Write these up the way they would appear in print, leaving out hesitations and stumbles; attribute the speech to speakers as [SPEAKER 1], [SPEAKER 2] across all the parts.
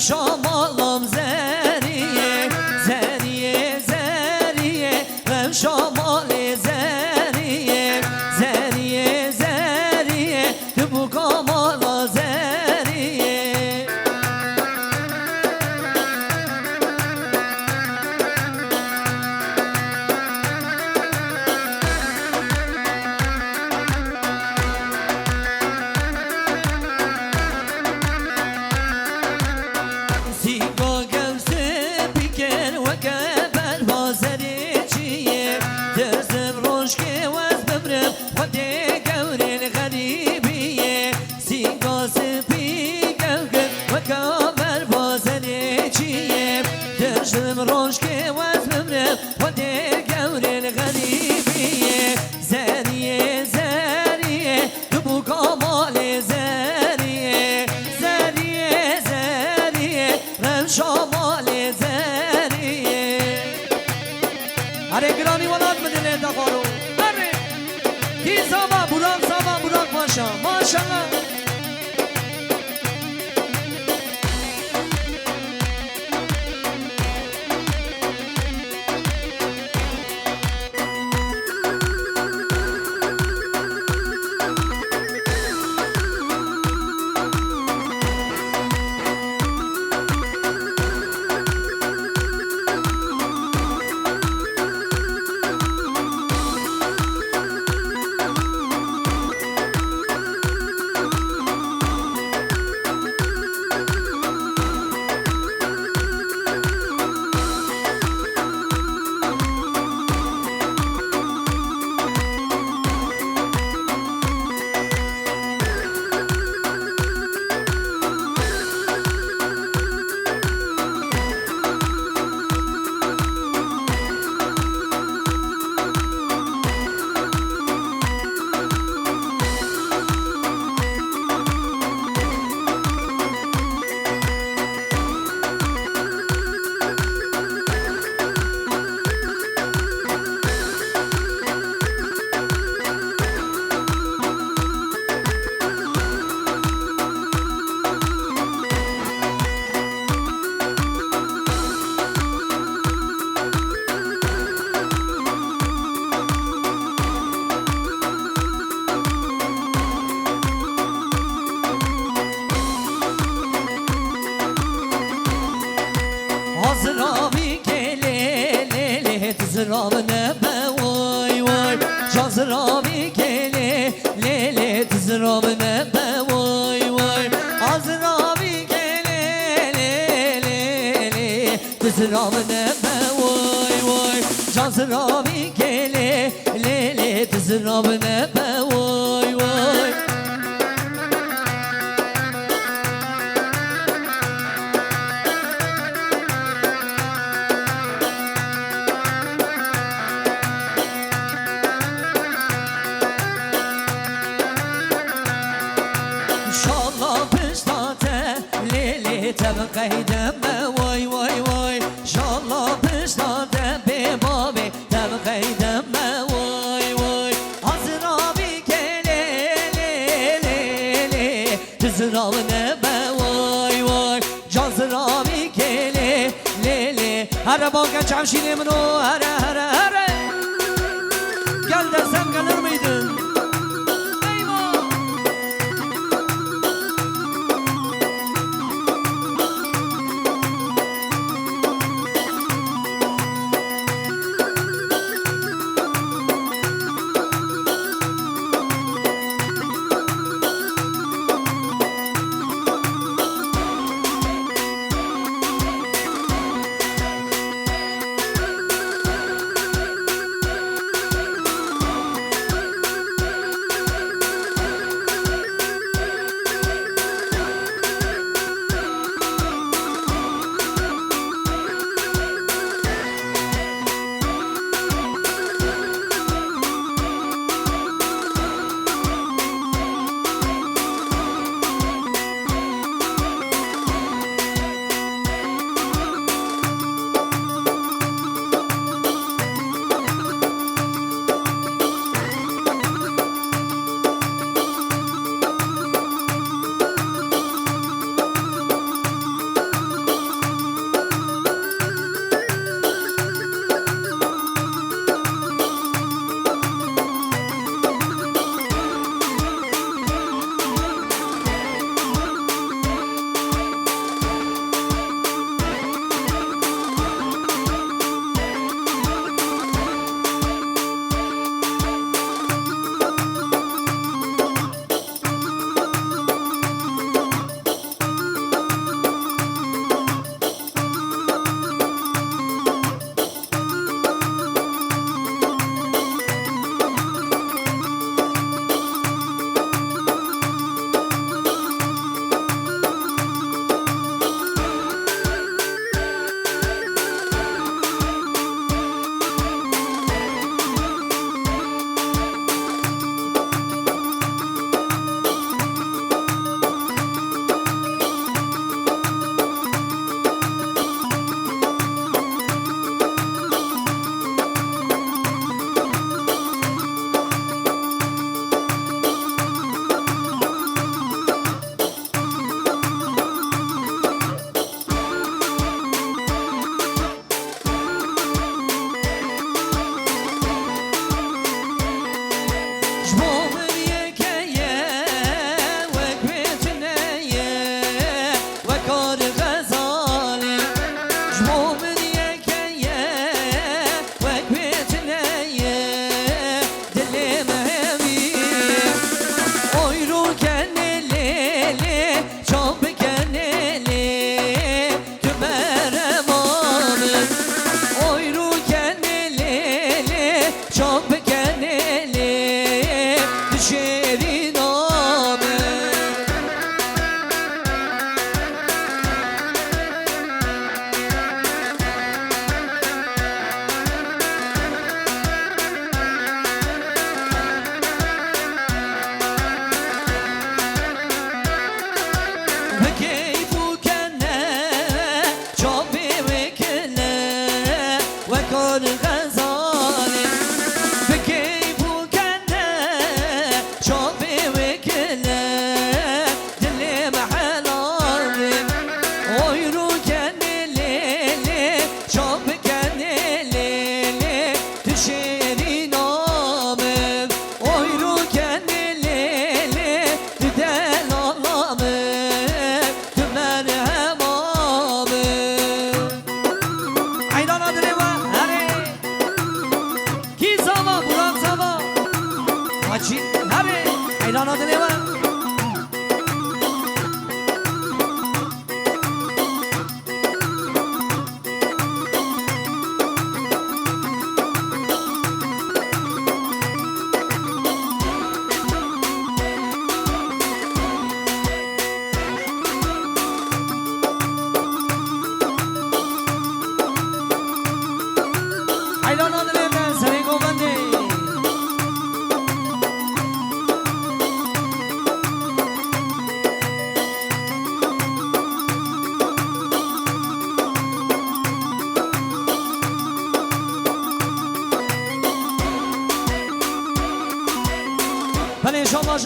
[SPEAKER 1] شمالم زریه زریه زریه غم شمال زریه زریه زریه تو بو کمال زریه روش که وز بمرم و در گورن غریبیه زریه زریه تو بو کمال زریه زریه زریه غم شمال زریه هره گرانی ولاد بدنه دخارو هره کی ساما براق ماشا ماشالله زراب نبه وای وای جان زرابی کله لیله زراب نبه وای وای زرابی کله لیله زراب نبه وای وای جان زرابی کله لیله زراب نبه وای وای قیدم وای وای وای شالله پشتاده به بابه تب قیدم وای وای حضرابی کله لیله تزراب نبه وای وای جازرابی کله لیله هر باقی چمشیر منو هره گل دستم گلر میدن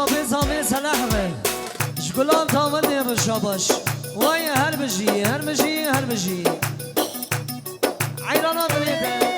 [SPEAKER 1] شابه زامه سلحوه شگلام تامل نیب شاباش وای هر بجی هر بجی هر بجی عیرانا دلیده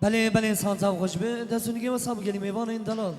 [SPEAKER 1] بله بله سانتا خوش به دستونی که واسه بگیریم ایوان این دلال